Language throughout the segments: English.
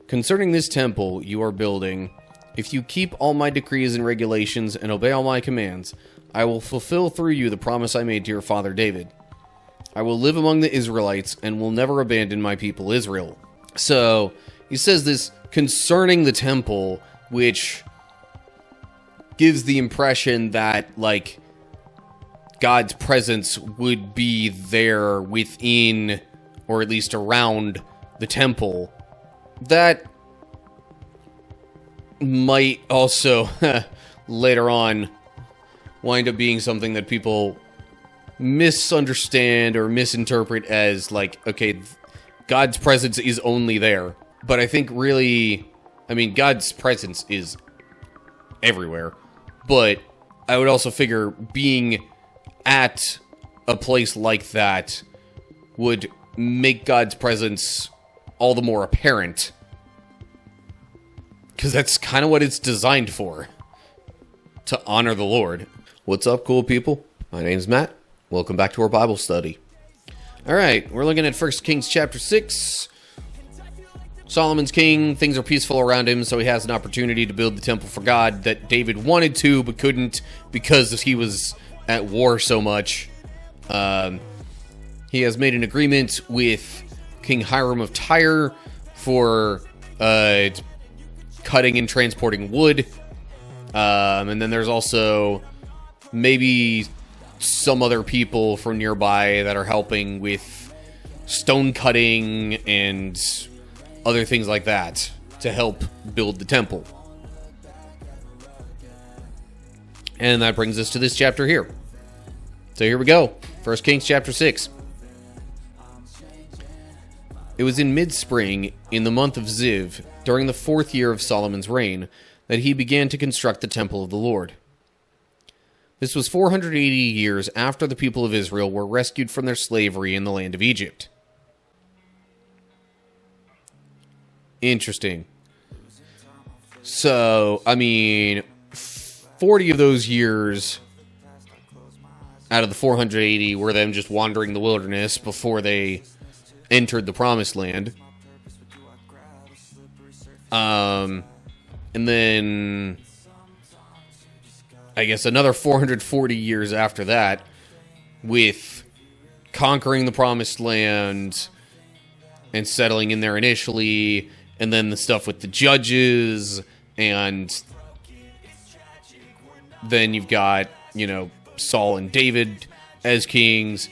Concerning this temple you are building, if you keep all my decrees and regulations and obey all my commands, I will fulfill through you the promise I made to your father David. I will live among the Israelites and will never abandon my people Israel. So, he says this concerning the temple, which gives the impression that, like, God's presence would be there within, or at least around, the temple. That might also, later on, wind up being something that people misunderstand or misinterpret as, like, okay, God's presence is only there. But I think really, I mean, God's presence is everywhere. But I would also figure being at a place like that would make God's presence all the more apparent. Because that's kind of what it's designed for. To honor the Lord. What's up, cool people? My name's Matt. Welcome back to our Bible study. Alright, we're looking at 1 Kings chapter 6. Solomon's king, things are peaceful around him, so he has an opportunity to build the temple for God that David wanted to, but couldn't because he was at war so much. He has made an agreement with King Hiram of Tyre for cutting and transporting wood. And then there's also maybe some other people from nearby that are helping with stone cutting and other things like that to help build the temple. And that brings us to this chapter here. So here we go. 1 Kings chapter 6. It was in mid-spring, in the month of Ziv, during the 4th year of Solomon's reign, that he began to construct the temple of the Lord. This was 480 years after the people of Israel were rescued from their slavery in the land of Egypt. Interesting. So, I mean, 40 of those years out of the 480 were them just wandering the wilderness before they entered the promised land. And then I guess another 440 years after that with conquering the promised land and settling in there initially, and then the stuff with the judges, and then you've got, you know, Saul and David as kings.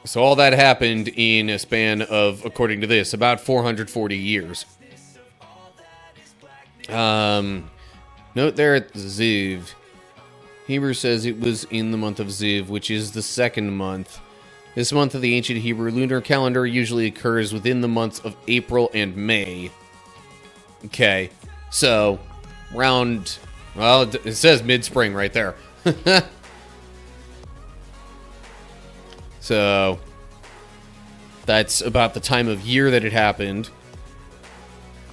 So all that happened in a span of, according to this, about 440 years. Note there at Ziv, Hebrew says it was in the month of Ziv, which is the second month. This month of the ancient Hebrew lunar calendar usually occurs within the months of April and May. Okay, so, round, well, it says mid-spring right there. So, that's about the time of year that it happened,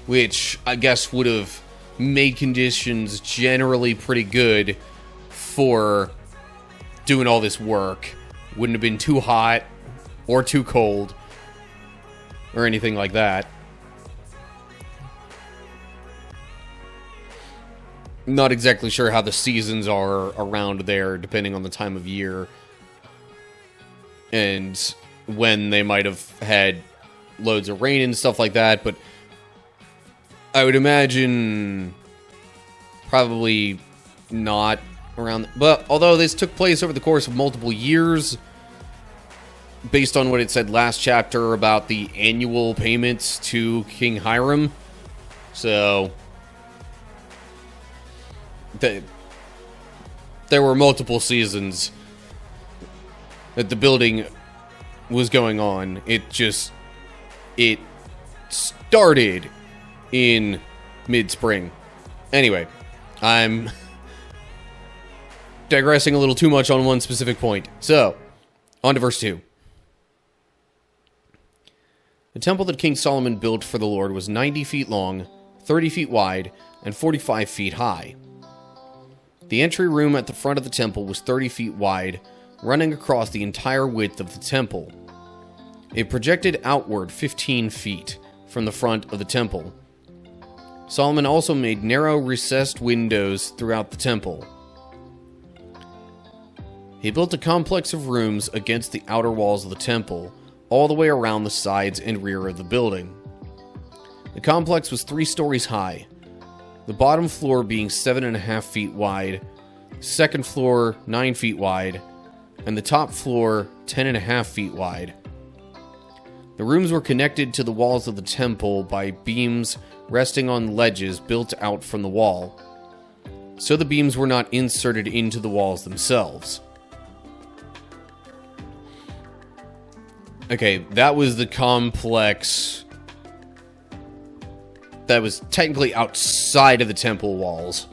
which I guess would have made conditions generally pretty good for doing all this work. Wouldn't have been too hot or too cold or anything like that. Not exactly sure how the seasons are around there, depending on the time of year and when they might have had loads of rain and stuff like that, but I would imagine probably not around. But although this took place over the course of multiple years, based on what it said last chapter about the annual payments to King Hiram, so there were multiple seasons that the building was going on. It started in mid-spring. Anyway, I'm digressing a little too much on one specific point. So, on to verse 2. The temple that King Solomon built for the Lord was 90 feet long, 30 feet wide, and 45 feet high. The entry room at the front of the temple was 30 feet wide, running across the entire width of the temple. It projected outward 15 feet from the front of the temple. Solomon also made narrow recessed windows throughout the temple. He built a complex of rooms against the outer walls of the temple, all the way around the sides and rear of the building. The complex was 3 stories high, the bottom floor being 7.5 feet wide, second floor 9 feet wide, and the top floor 10.5 feet wide. The rooms were connected to the walls of the temple by beams resting on ledges built out from the wall, so the beams were not inserted into the walls themselves. Okay, that was the complex that was technically outside of the temple walls.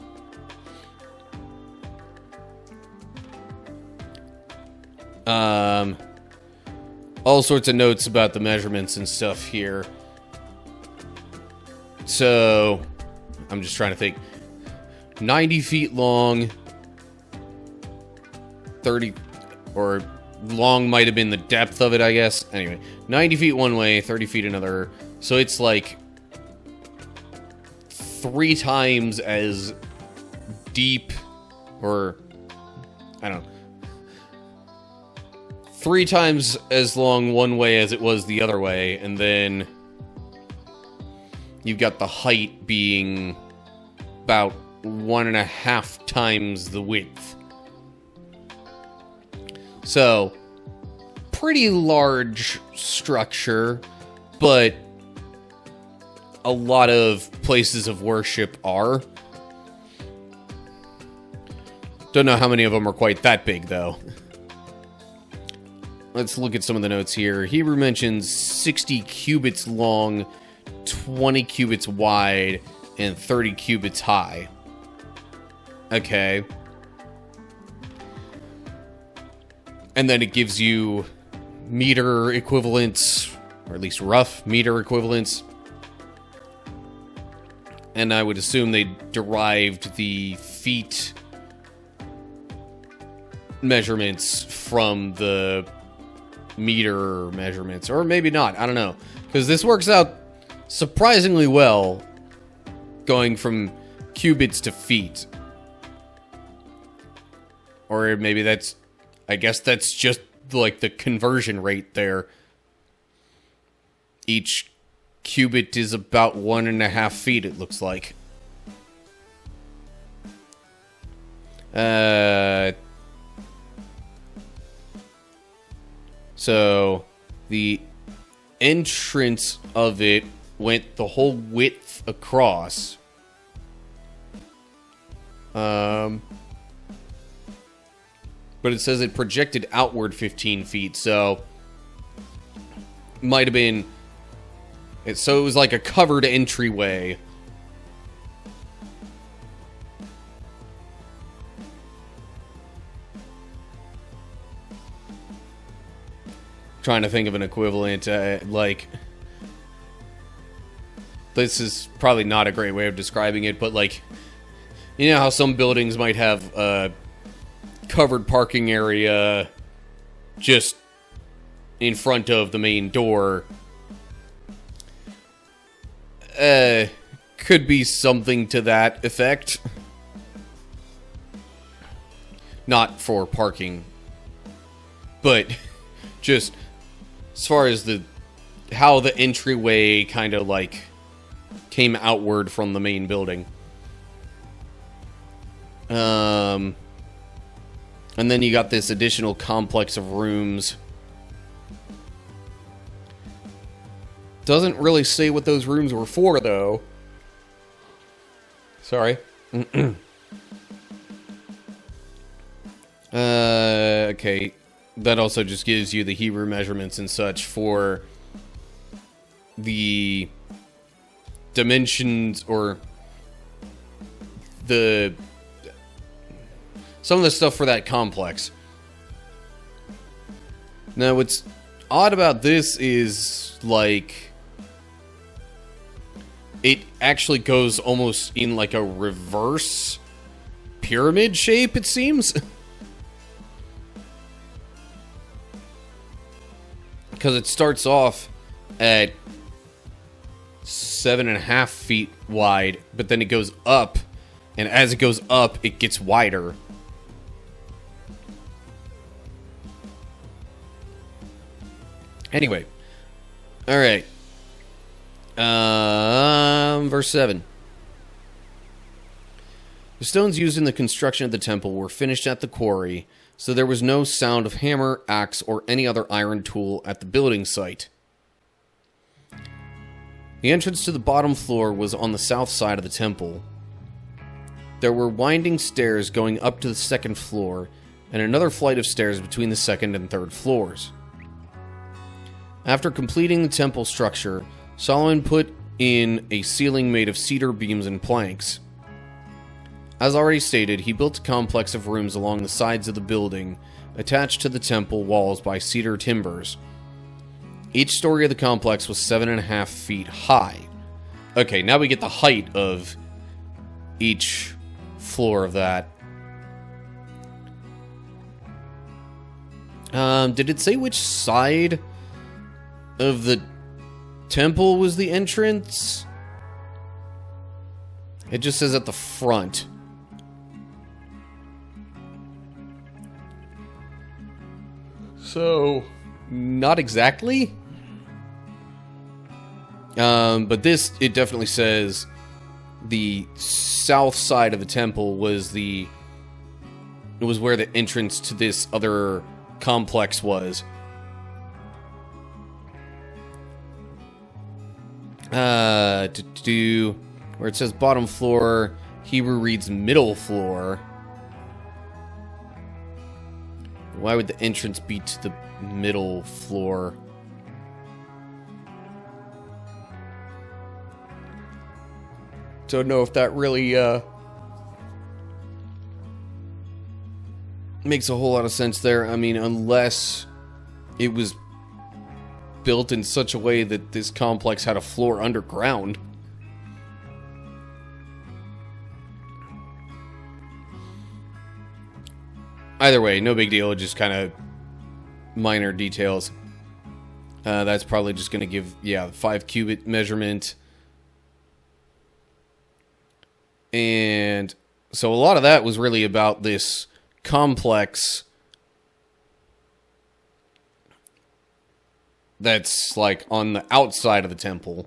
All sorts of notes about the measurements and stuff here. So, I'm just trying to think. 90 feet long. 30, or long might have been the depth of it, I guess. Anyway, 90 feet one way, 30 feet another. So it's like 3 times as deep, or I don't know, 3 times as long one way as it was the other way, and then you've got the height being about 1.5 times the width. So, pretty large structure, but a lot of places of worship are. Don't know how many of them are quite that big, though. Let's look at some of the notes here. Hebrew mentions 60 cubits long, 20 cubits wide, and 30 cubits high. Okay. And then it gives you meter equivalents, or at least rough meter equivalents. And I would assume they derived the feet measurements from the meter measurements, or maybe not, I don't know, because this works out surprisingly well going from cubits to feet. Or maybe that's, I guess that's just like the conversion rate there. Each cubit is about 1.5 feet, it looks like. So, the entrance of it went the whole width across. But it says it projected outward 15 feet, so might have been... So it was like a covered entryway. Trying to think of an equivalent, like... This is probably not a great way of describing it, but like... You know how some buildings might have a covered parking area just in front of the main door? Could be something to that effect. Not for parking, but just as far as how the entryway kind of like came outward from the main building. And then you got this additional complex of rooms. Doesn't really say what those rooms were for, though. Sorry. Okay. That also just gives you the Hebrew measurements and such for the dimensions, or some of the stuff for that complex. Now, what's odd about this is, like, it actually goes almost in like a reverse pyramid shape, it seems. Because it starts off at 7.5 feet wide, but then it goes up, and as it goes up, it gets wider. Anyway. Alright. Verse 7. The stones used in the construction of the temple were finished at the quarry, so there was no sound of hammer, axe, or any other iron tool at the building site. The entrance to the bottom floor was on the south side of the temple. There were winding stairs going up to the second floor, and another flight of stairs between the second and third floors. After completing the temple structure, Solomon put in a ceiling made of cedar beams and planks. As already stated, he built a complex of rooms along the sides of the building, attached to the temple walls by cedar timbers. Each story of the complex was 7.5 feet high. Okay, now we get the height of each floor of that. Did it say which side of the temple was the entrance? It just says at the front. So, not exactly. But this, it definitely says the south side of the temple was where the entrance to this other complex was. Where it says bottom floor, Hebrew reads middle floor. Why would the entrance be to the middle floor? Don't know if that really makes a whole lot of sense there. I mean, unless it was built in such a way that this complex had a floor underground. Either way, no big deal, just kind of minor details. That's probably just going to give, 5 cubit measurement. And so a lot of that was really about this complex that's like on the outside of the temple.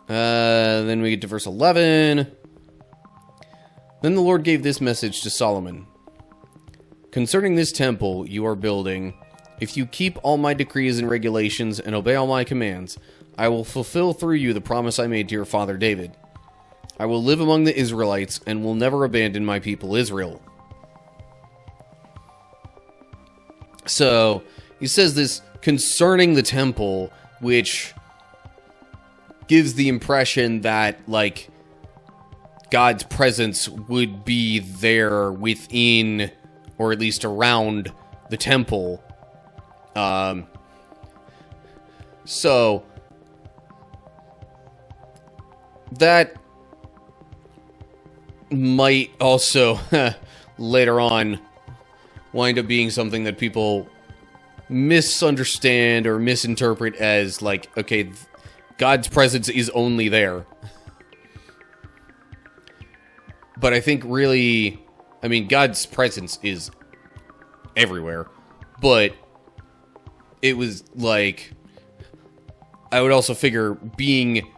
Then we get to verse 11. Then the Lord gave this message to Solomon. Concerning this temple you are building, if you keep all my decrees and regulations and obey all my commands, I will fulfill through you the promise I made to your father David. I will live among the Israelites and will never abandon my people Israel. So, he says this concerning the temple, which gives the impression that, like, God's presence would be there within, or at least around, the temple. So, that might also, later on, wind up being something that people misunderstand or misinterpret as, like, okay, God's presence is only there. But I think really, I mean, God's presence is everywhere. But it was like, I would also figure being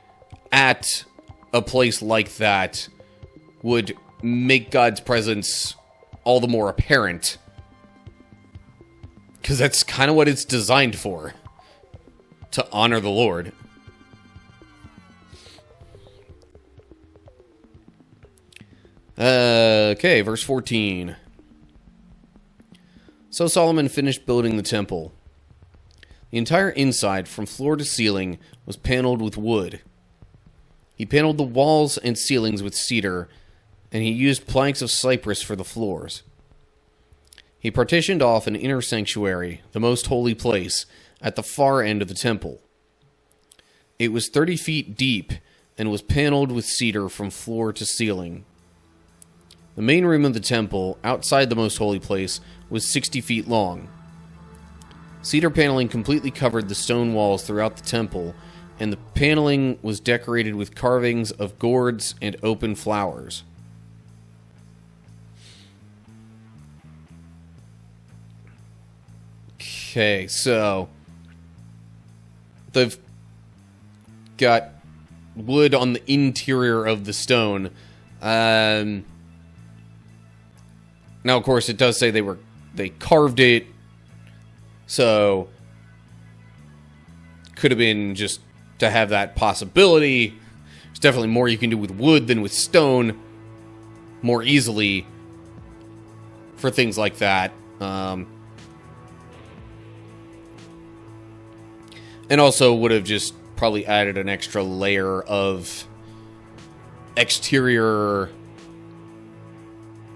at a place like that would make God's presence all the more apparent. Because that's kind of what it's designed for. To honor the Lord. Okay, verse 14. So Solomon finished building the temple. The entire inside, from floor to ceiling, was paneled with wood. He paneled the walls and ceilings with cedar, and he used planks of cypress for the floors. He partitioned off an inner sanctuary, the most holy place, at the far end of the temple. It was 30 feet deep, and was paneled with cedar from floor to ceiling. The main room of the temple, outside the most holy place, was 60 feet long. Cedar paneling completely covered the stone walls throughout the temple, and the paneling was decorated with carvings of gourds and open flowers. Okay, so they've got wood on the interior of the stone. Now, of course, it does say they carved it, so could have been just to have that possibility. There's definitely more you can do with wood than with stone, more easily for things like that. And also would have just probably added an extra layer of exterior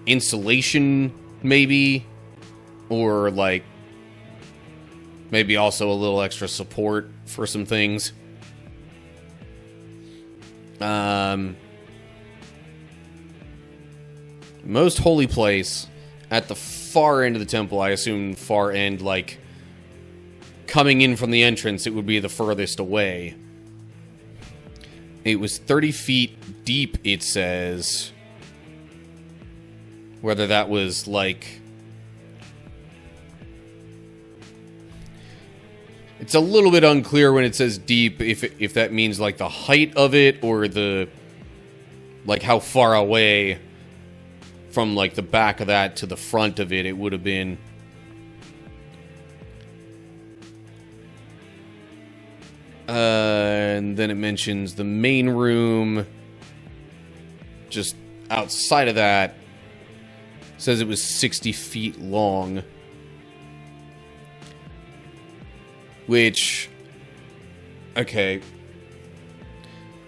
insulation, maybe, or like maybe also a little extra support for some things. Most holy place at the far end of the temple. I assume far end, like coming in from the entrance, it would be the furthest away. It was 30 feet deep, it says. Whether that was like... It's a little bit unclear when it says deep, if that means like the height of it, or the... like how far away from like the back of that to the front of it would have been. And then it mentions the main room. Just outside of that, says it was 60 feet long. Which, okay,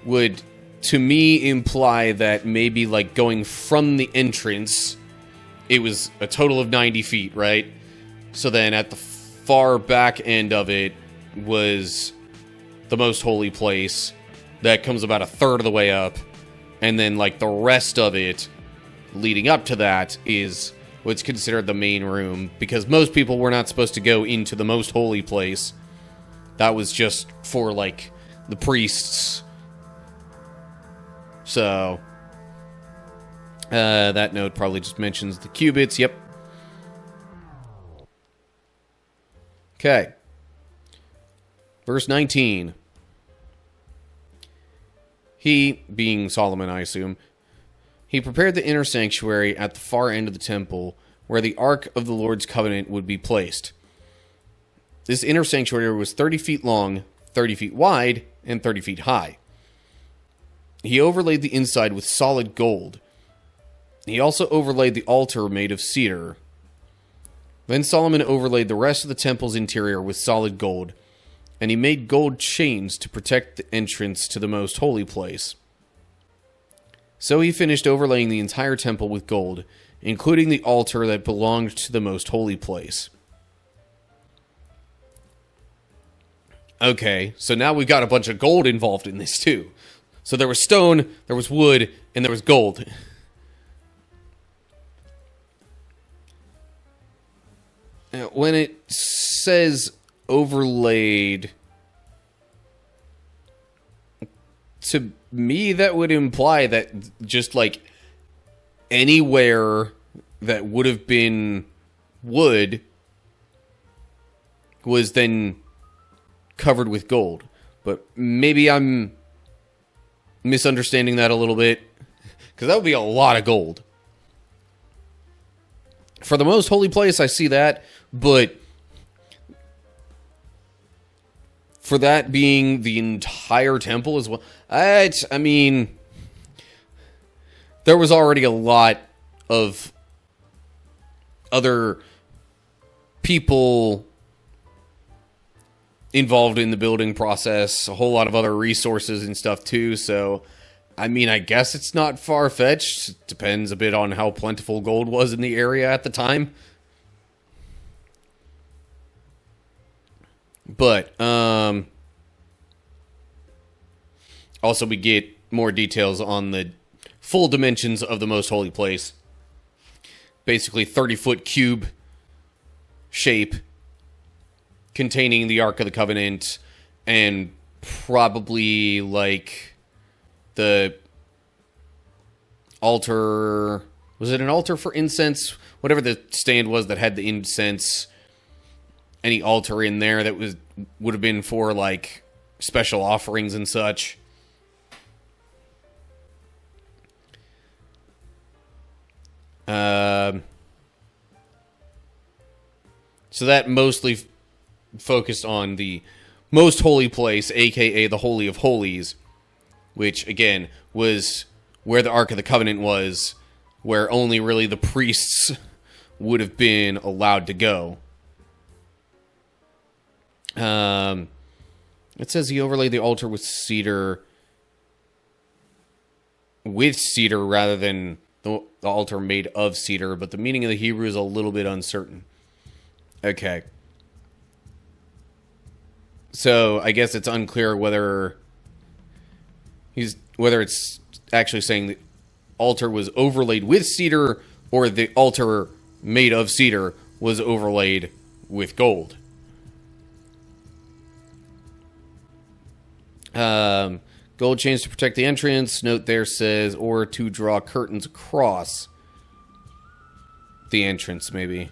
would, to me, imply that maybe, like, going from the entrance, it was a total of 90 feet, right? So then at the far back end of it was the most holy place. That comes about a third of the way up. And then, like, the rest of it leading up to that is what's considered the main room, because most people were not supposed to go into the most holy place. That was just for, like, the priests. So, that note probably just mentions the cubits. Yep. Okay. Verse 19. He, being Solomon, I assume, he prepared the inner sanctuary at the far end of the temple, where the Ark of the Lord's Covenant would be placed. This inner sanctuary was 30 feet long, 30 feet wide, and 30 feet high. He overlaid the inside with solid gold. He also overlaid the altar made of cedar. Then Solomon overlaid the rest of the temple's interior with solid gold, and he made gold chains to protect the entrance to the most holy place. So he finished overlaying the entire temple with gold, including the altar that belonged to the most holy place. Okay, so now we've got a bunch of gold involved in this too. So there was stone, there was wood, and there was gold. Now, when it says overlaid, to me that would imply that just like anywhere that would have been wood was then covered with gold. But maybe I'm misunderstanding that a little bit, because that would be a lot of gold. For the most holy place, I see that, but for that being the entire temple as well, I mean, there was already a lot of other people involved in the building process, a whole lot of other resources and stuff too, so I mean, I guess it's not far-fetched. It depends a bit on how plentiful gold was in the area at the time. But also we get more details on the full dimensions of the most holy place. Basically 30-foot cube shape. containing the Ark of the Covenant and probably like the altar. Was it an altar for incense? Whatever the stand was that had the incense. Any altar in there that would have been for like special offerings and such. So that mostly focused on the most holy place, aka the Holy of Holies, which again was where the Ark of the Covenant was, where only really the priests would have been allowed to go. It says he overlaid the altar with cedar rather than the altar made of cedar, but the meaning of the Hebrew is a little bit uncertain. Okay. So I guess it's unclear whether it's actually saying the altar was overlaid with cedar or the altar made of cedar was overlaid with gold. Gold chains to protect the entrance. Note there says, or to draw curtains across the entrance, maybe.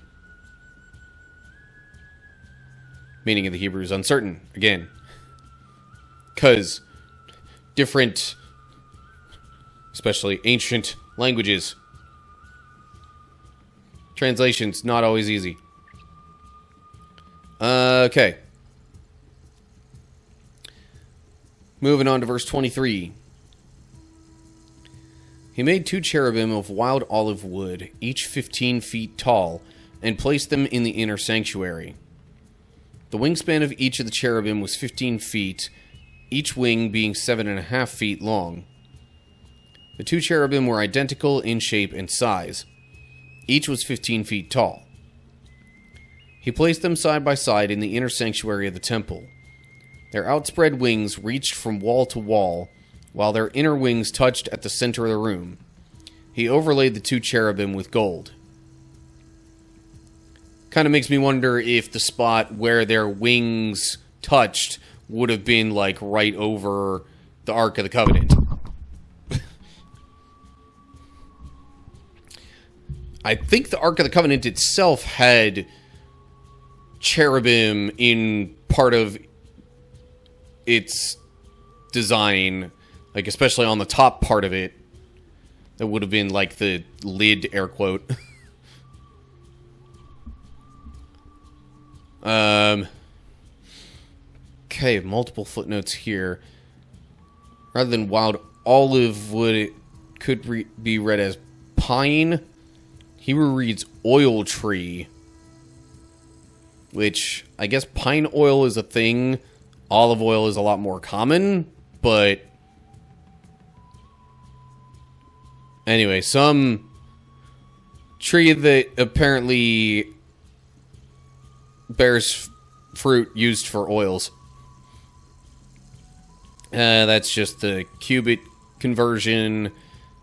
Meaning of the Hebrew is uncertain. Again. Because different, especially ancient languages, translations, not always easy. Okay. Moving on to verse 23. He made 2 cherubim of wild olive wood, each 15 feet tall, and placed them in the inner sanctuary. The wingspan of each of the cherubim was 15 feet, each wing being 7.5 feet long. The 2 cherubim were identical in shape and size. Each was 15 feet tall. He placed them side by side in the inner sanctuary of the temple. Their outspread wings reached from wall to wall, while their inner wings touched at the center of the room. He overlaid the 2 cherubim with gold. Kind of makes me wonder if the spot where their wings touched would have been like right over the Ark of the Covenant. I think the Ark of the Covenant itself had cherubim in part of its design, like especially on the top part of it. That would have been like the lid, air quote. Okay, multiple footnotes here. Rather than wild olive wood, it could be read as pine. Hebrew reads oil tree, which I guess pine oil is a thing. Olive oil is a lot more common, but anyway, some tree that apparently bears fruit used for oils. That's just the cubit conversion.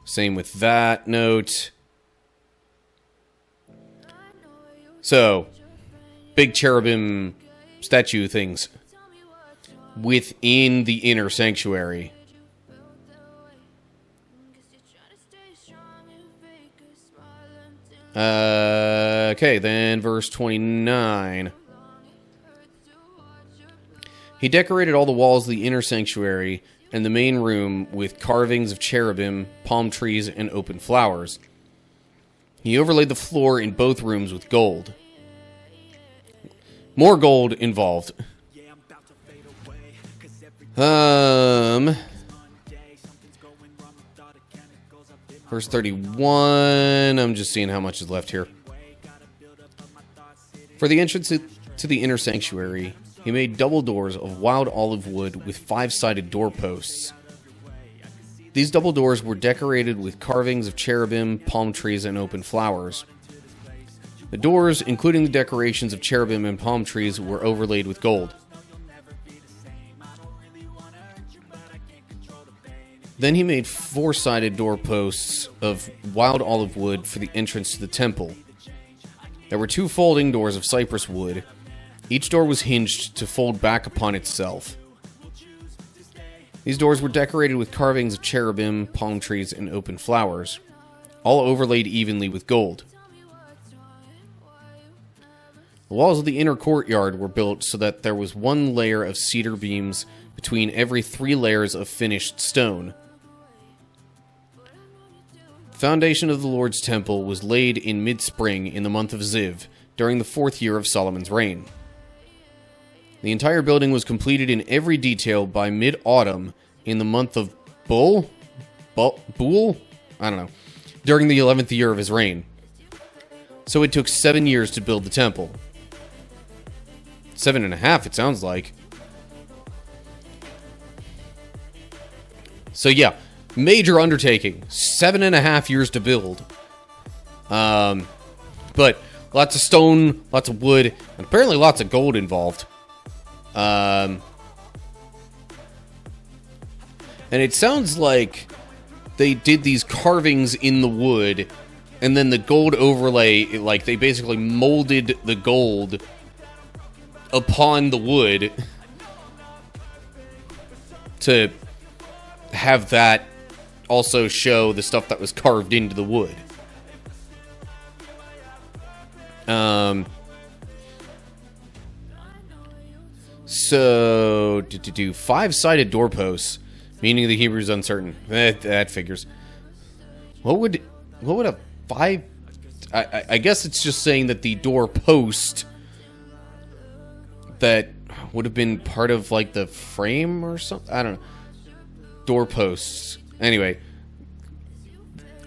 Same with that note. So, big cherubim statue things within the inner sanctuary. Okay, then verse 29. He decorated all the walls of the inner sanctuary and the main room with carvings of cherubim, palm trees, and open flowers. He overlaid the floor in both rooms with gold. More gold involved. Verse 31. I'm just seeing how much is left here. For the entrance to the inner sanctuary, he made double doors of wild olive wood with 5-sided doorposts. These double doors were decorated with carvings of cherubim, palm trees, and open flowers. The doors, including the decorations of cherubim and palm trees, were overlaid with gold. Then he made 4-sided doorposts of wild olive wood for the entrance to the temple. There were 2 folding doors of cypress wood, Each door was hinged to fold back upon itself. These doors were decorated with carvings of cherubim, palm trees, and open flowers, all overlaid evenly with gold. The walls of the inner courtyard were built so that there was one layer of cedar beams between every 3 layers of finished stone. The foundation of the Lord's temple was laid in mid-spring in the month of Ziv, during the 4th year of Solomon's reign. The entire building was completed in every detail by mid-autumn in the month of Bul? I don't know. During the 11th year of his reign. So it took 7 years to build the temple. 7.5, it sounds like. So yeah, major undertaking. 7.5 years to build. But lots of stone, lots of wood, and apparently lots of gold involved. And it sounds like they did these carvings in the wood, and then the gold overlay, like they basically molded the gold upon the wood to have that also show the stuff that was carved into the wood. So, 5-sided doorposts, meaning the Hebrew is uncertain. That figures. What would a 5... I guess it's just saying that the doorpost that would have been part of, like, the frame or something? I don't know. Doorposts. Anyway,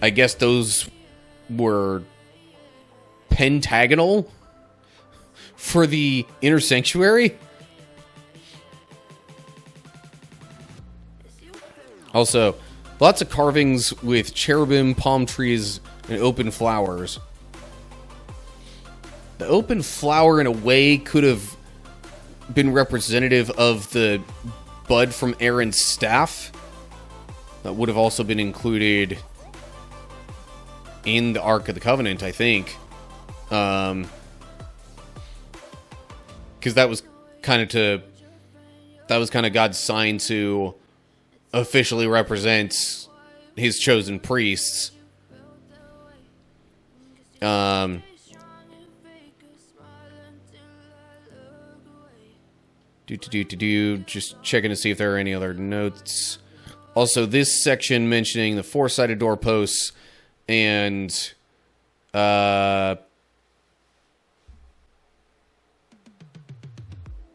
I guess those were pentagonal for the inner sanctuary? Also, lots of carvings with cherubim, palm trees, and open flowers. The open flower, in a way, could have been representative of the bud from Aaron's staff. That would have also been included in the Ark of the Covenant, I think. Because that was kind of God's sign to officially represent his chosen priests. Just checking to see if there are any other notes. Also, this section mentioning the 4-sided doorposts and so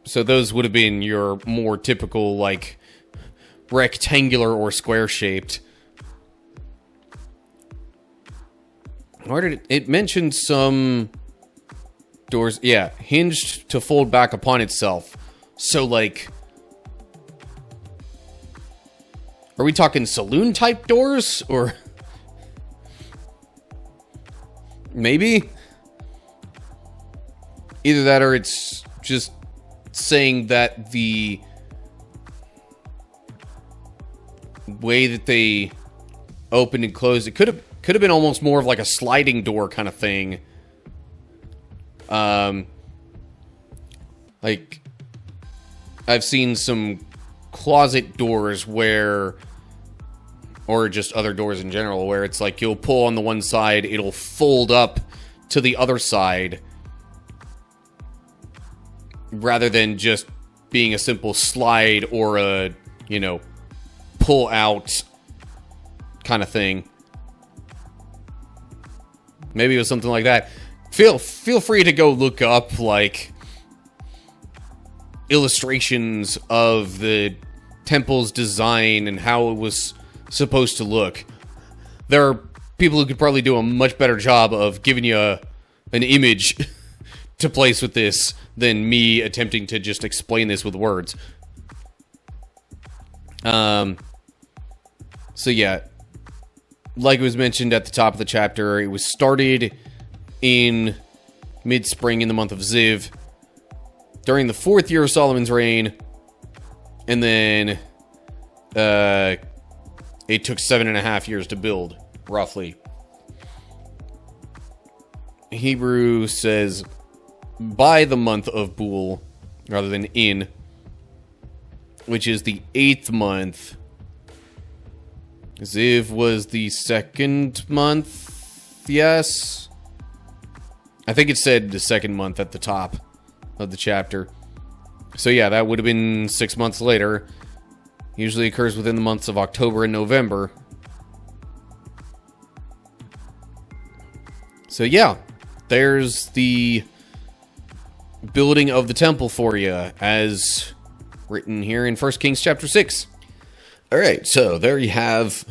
those would have been your more typical, like, rectangular or square-shaped. Where did it mentioned some doors? Yeah, hinged to fold back upon itself. So, like, are we talking saloon-type doors? Or maybe? Either that or it's just saying that the way that they opened and closed, it could have been almost more of like a sliding door kind of thing. Like, I've seen some closet doors where, or just other doors in general, where it's like you'll pull on the one side, it'll fold up to the other side, rather than just being a simple slide or a, you know, pull out kind of thing. Maybe it was something like that. Feel free to go look up, like, illustrations of the temple's design and how it was supposed to look. There are people who could probably do a much better job of giving you an image to place with this than me attempting to just explain this with words. So yeah, like it was mentioned at the top of the chapter, it was started in mid-spring in the month of Ziv, during the 4th year of Solomon's reign, and then it took 7.5 years to build, roughly. Hebrew says, by the month of Bul, rather than in, which is the 8th month. Ziv was the 2nd month, yes? I think it said the 2nd month at the top of the chapter. So yeah, that would have been 6 months later. Usually occurs within the months of October and November. So yeah, there's the building of the temple for you, as written here in 1 Kings chapter 6. Alright, so there you have,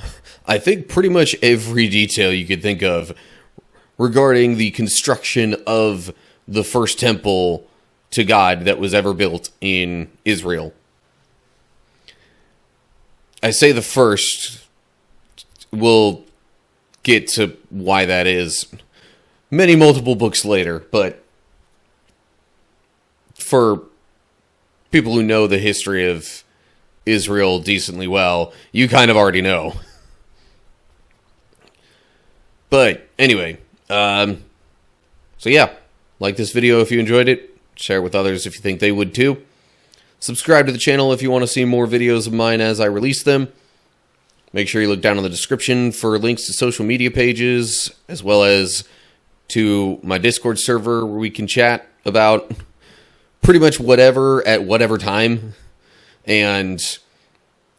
I think, pretty much every detail you could think of regarding the construction of the first temple to God that was ever built in Israel. I say the first. We'll get to why that is multiple books later, but for people who know the history of Israel decently well, you kind of already know. But anyway, so yeah, like this video if you enjoyed it, share it with others if you think they would too. Subscribe to the channel if you want to see more videos of mine as I release them. Make sure you look down in the description for links to social media pages, as well as to my Discord server where we can chat about pretty much whatever at whatever time. And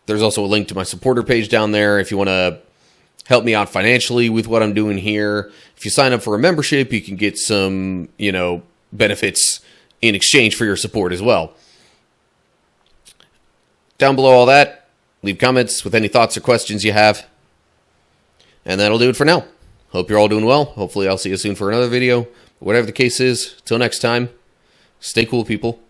there's also a link to my supporter page down there if you want to help me out financially with what I'm doing here. If you sign up for a membership, you can get some, benefits in exchange for your support as well. Down below all that, leave comments with any thoughts or questions you have. And that'll do it for now. Hope you're all doing well. Hopefully I'll see you soon for another video. Whatever the case is, till next time, stay cool, people.